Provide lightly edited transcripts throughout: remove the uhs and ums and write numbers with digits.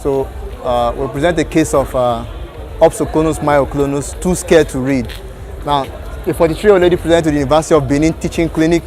So we'll present a case of opsoclonus myoclonus, too scared to read. Now, a 43-year-old lady presented to the University of Benin Teaching Clinic,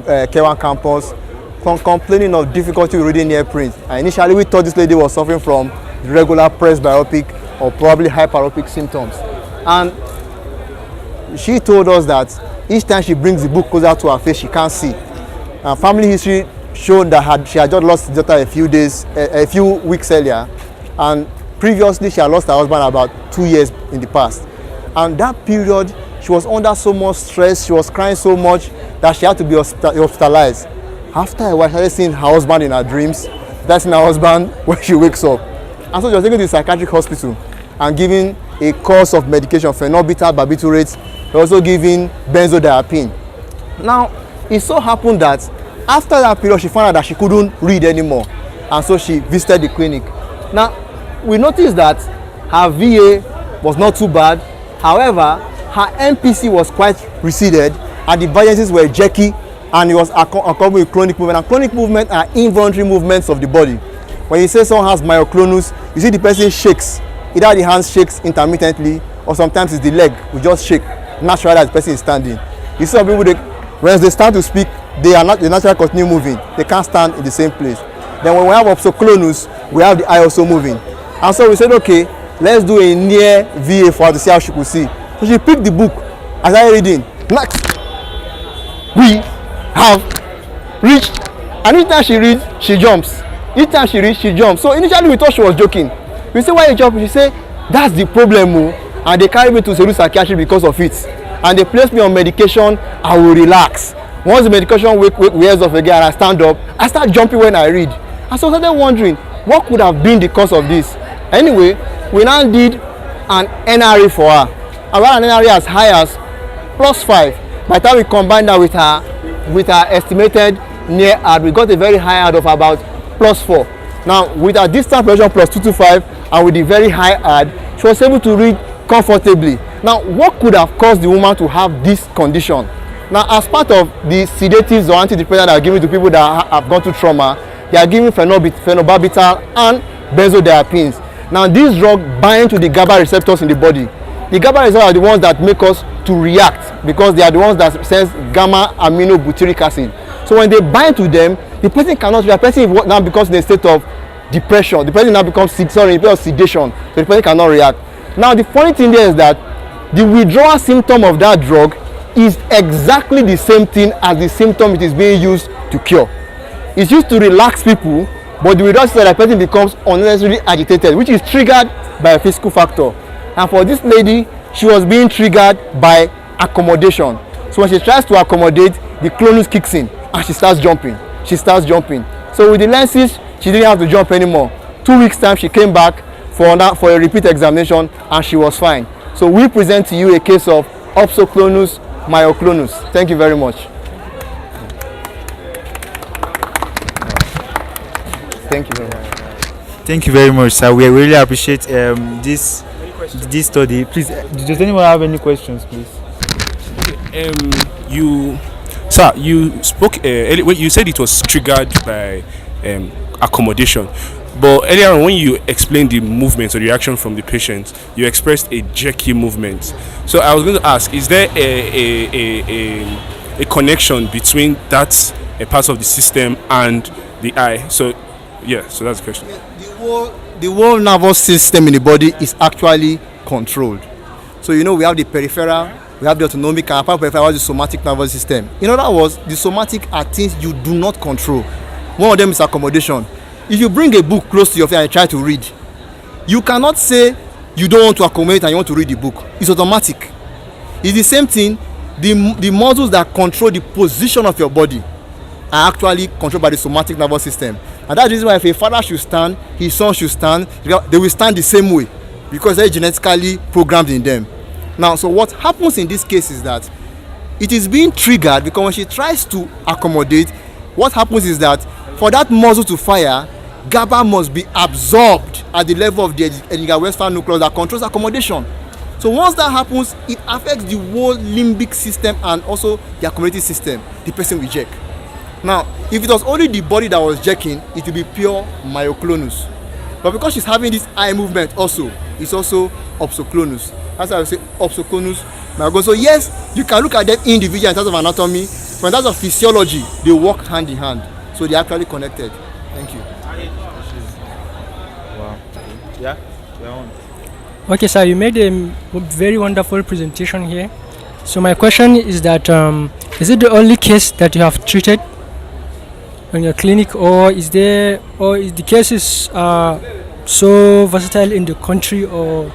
K1 campus, complaining of difficulty reading near print. And initially, we thought this lady was suffering from regular presbyopic or probably hyperopic symptoms. And she told us that each time she brings the book closer to her face, she can't see. Family history showed that she had just lost her daughter a few weeks earlier, and previously she had lost her husband about 2 years in the past. And that period, she was under so much stress, she was crying so much that she had to be hospitalized. After a while, she started seeing her husband in her dreams. That's in her husband when she wakes up. And so she was taken to the psychiatric hospital and given a course of medication, phenobarbital, barbiturates. They also giving benzodiazepine. Now, it so happened that after that period, she found out that she couldn't read anymore. And so she visited the clinic. Now, we noticed that her VA was not too bad. However, her MPC was quite receded and the variances were jerky, and it was accompanied with clonic movement. And clonic movement are involuntary movements of the body. When you say someone has myoclonus, you see the person shakes. Either the hands shakes intermittently, or sometimes it's the leg will just shake naturally as the person is standing. You see some people, when they start to speak, they naturally continue moving. They can't stand in the same place. Then when we have opsoclonus, we have the eye also moving. And so we said, okay, let's do a near VA for her to see how she could see. So she picked the book. As I reading, next, we have reached. And each time she reads, she jumps. Each time she reads, she jumps. So initially we thought she was joking. We say, why you jump? She say, that's the problem. And they carry me to Seru psychiatry because of it. And they place me on medication, I will relax. Once the medication wears off again and I stand up, I start jumping when I read. And so I started wondering, what could have been the cause of this? Anyway, we now did an NRE for her. And we had an NRE as high as +5. By the time we combined that with her estimated near ad, we got a very high ad of about +4. Now, with her distance pressure +225 and with the very high ad, she was able to read comfortably. Now, what could have caused the woman to have this condition? Now, as part of the sedatives or antidepressants that are given to people that have gone through trauma, they are given phenobarbital and benzodiazepines. Now, these drugs bind to the GABA receptors in the body. The GABA receptors are the ones that make us to react because they are the ones that sense gamma aminobutyric acid. So when they bind to them, the person cannot. The person now becomes in a state of depression. The person now becomes in a state of sedation. So the person cannot react. Now, the funny thing there is that the withdrawal symptom of that drug is exactly the same thing as the symptom it is being used to cure. It's used to relax people, but the withdrawal symptom, the person becomes unnecessarily agitated, which is triggered by a physical factor. And for this lady, she was being triggered by accommodation. So when she tries to accommodate, the clonus kicks in and she starts jumping. So with the lenses, she didn't have to jump anymore. 2 weeks time, she came back for a repeat examination and she was fine. So we present to you a case of opsoclonus myoclonus. Thank you very much. Thank you very much. Thank you very much, sir. We really appreciate this study. Please, does anyone have any questions, please? You spoke you said it was triggered by accommodation, but earlier on when you explained the movement or the reaction from the patient, you expressed a jerky movement. So I was going to ask, is there a connection between that part of the system and the eye? So yeah, so that's the question. The whole nervous system in the body is actually controlled. So we have the peripheral, we have the autonomic, and apart from peripheral, the somatic nervous system. In other words, the somatic are things you do not control. One of them is accommodation. If you bring a book close to your face and try to read, you cannot say you don't want to accommodate and you want to read the book. It's automatic. It's the same thing. The muscles that control the position of your body are actually controlled by the somatic nervous system. And that's the reason why if a father should stand, his son should stand, they will stand the same way because they're genetically programmed in them. Now, so what happens in this case is that it is being triggered because when she tries to accommodate, what happens is that for that muscle to fire, GABA must be absorbed at the level of the Edinburgh-Westphal nucleus that controls accommodation. So once that happens, it affects the whole limbic system and also the accommodative system. The person will jerk. Now, if it was only the body that was jerking, it would be pure myoclonus. But because she's having this eye movement also, it's also opsoclonus. That's why I say opsoclonus myoglomus. So yes, you can look at them individually in terms of anatomy, but in terms of physiology, they work hand in hand. So they're actually connected. Thank you. Wow. Yeah. Yeah. Okay, sir, you made a very wonderful presentation here. So my question is that is it the only case that you have treated in your clinic, or is the cases so versatile in the country or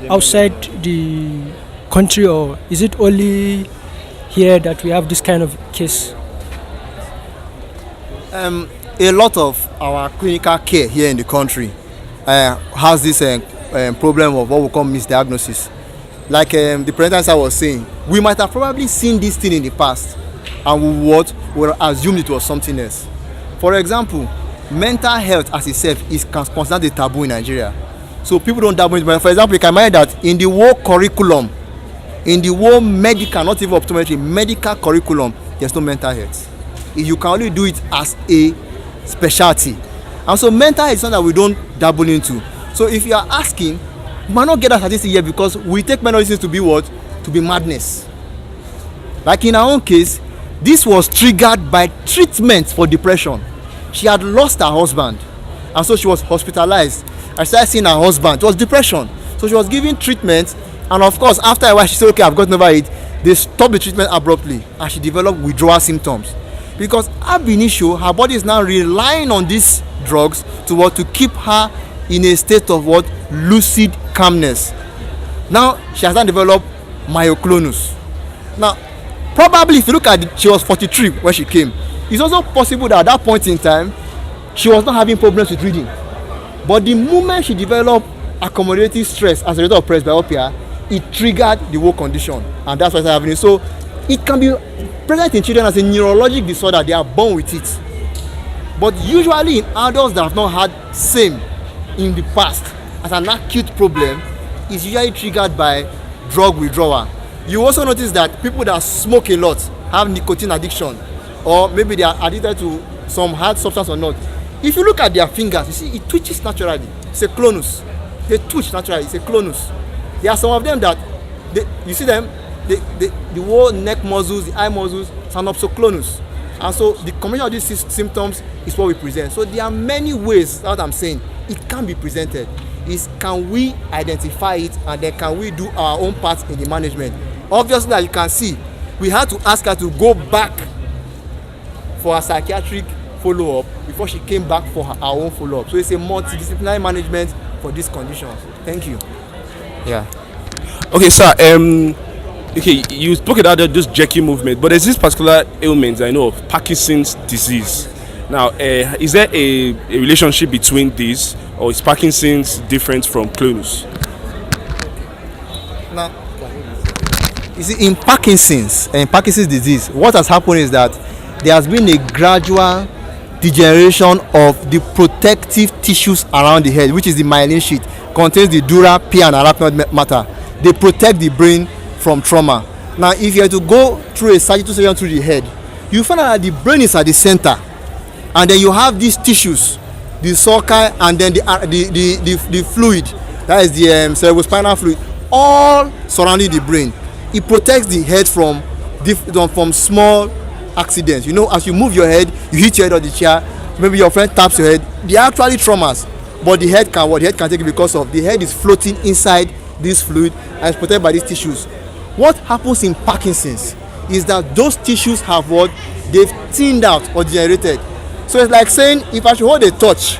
outside the country, or is it only here that we have this kind of case? A lot of our clinical care here in the country has this problem of what we call misdiagnosis. Like the presenter was saying, we might have probably seen this thing in the past and we would assume it was something else. For example, mental health as itself is considered a taboo in Nigeria. So people don't dabble into it. For example, you can imagine that in the whole curriculum, in the whole medical, not even optometry, medical curriculum, there's no mental health. You can only do it as a specialty. And so mental health is something that we don't dabble into. So if you are asking, we might not get that statistic yet because we take mental illness to be what? To be madness. Like in our own case, this was triggered by treatment for depression. She had lost her husband, and so she was hospitalized. I started seeing her husband. It was depression. So she was given treatment, and of course, after a while, she said, okay, I've gotten over it. They stopped the treatment abruptly, and she developed withdrawal symptoms. Because ab initio, her body is now relying on these drugs to keep her in a state of lucid calmness. Now she has now developed myoclonus. Now probably if you look at it, she was 43 when she came. It's also possible that at that point in time she was not having problems with reading, but the moment she developed accommodative stress as a result of presbyopia, it triggered the whole condition, and that's what's happening. So it can be present in children as a neurologic disorder. They are born with it, but usually in adults that have not had same in the past as an acute problem, is usually triggered by drug withdrawal. You also notice that people that smoke a lot have nicotine addiction, or maybe they are addicted to some hard substance or not. If you look at their fingers, you see it twitches naturally. It's a clonus. They twitch naturally. It's a clonus. There are some of them that you see them, the whole neck muscles, the eye muscles, it's an opsoclonus. And so the combination of these symptoms is what we present. So there are many ways, that's what I'm saying, it can be presented. Is can we identify it, and then can we do our own part in the management? Obviously, as you can see, we had to ask her to go back for a psychiatric follow-up before she came back for her own follow-up. So it's a multidisciplinary management for these conditions. Thank you. Yeah. Okay, sir. Okay, you spoke about this jerky movement, but there's this particular ailment I know of, Parkinson's disease. Now, is there a relationship between these, or is Parkinson's different from clonus? Now, you see, in Parkinson's disease, what has happened is that there has been a gradual degeneration of the protective tissues around the head, which is the myelin sheath, contains the dura, pia, and arachnoid matter. They protect the brain from trauma. Now, if you are to go through a sagittal section through the head, you find out that the brain is at the center, and then you have these tissues, the sulci, and then the fluid, that is the cerebrospinal fluid, all surrounding the brain. It protects the head from small accidents. You know, as you move your head, you hit your head on the chair, maybe your friend taps your head. They are actually traumas, but the head can take it because of the head is floating inside this fluid and is protected by these tissues. What happens in Parkinson's is that those tissues have they've thinned out or degenerated. So it's like saying, if I should hold a torch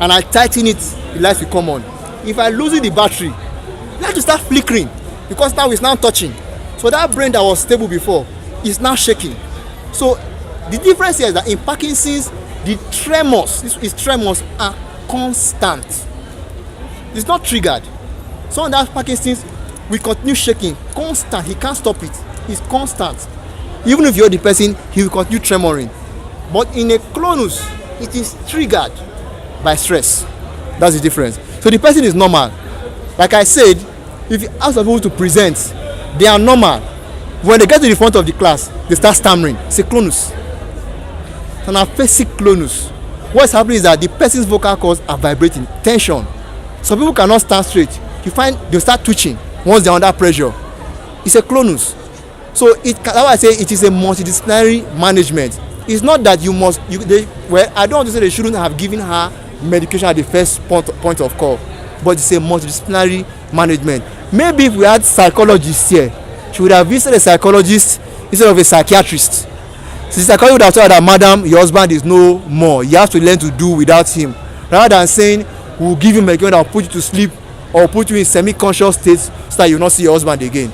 and I tighten it, the lights will come on. If I lose the battery, the light will start flickering because now it's now touching. So that brain that was stable before is now shaking. So the difference here is that in Parkinson's, the tremors are constant. It's not triggered. So in that Parkinson's, we continue shaking, constant. He can't stop it. It's constant. Even if you're the person, he will continue tremoring. But in a clonus, it is triggered by stress. That's the difference. So the person is normal. Like I said, if you ask people to present, they are normal. When they get to the front of the class, they start stammering. It's a clonus. It's an aphasic clonus. what's happening is that the person's vocal cords are vibrating, tension. Some people cannot stand straight. You find they'll start twitching once they're under pressure. It's a clonus. So that's why I say it is a multidisciplinary management. It's not that you must. I don't want to say they shouldn't have given her medication at the first point of call, but it's a multidisciplinary management. Maybe if we had psychologists here, she would have visited a psychologist instead of a psychiatrist. So the psychologist would have told her that, madam, your husband is no more. You have to learn to do without him. Rather than saying, we'll give you medication that will put you to sleep or put you in semi-conscious states so that you will not see your husband again.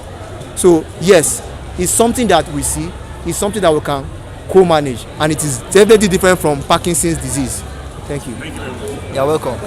So yes, it's something that we see. It's something that we can co-manage, and it is definitely different from Parkinson's disease. Thank you. You're welcome.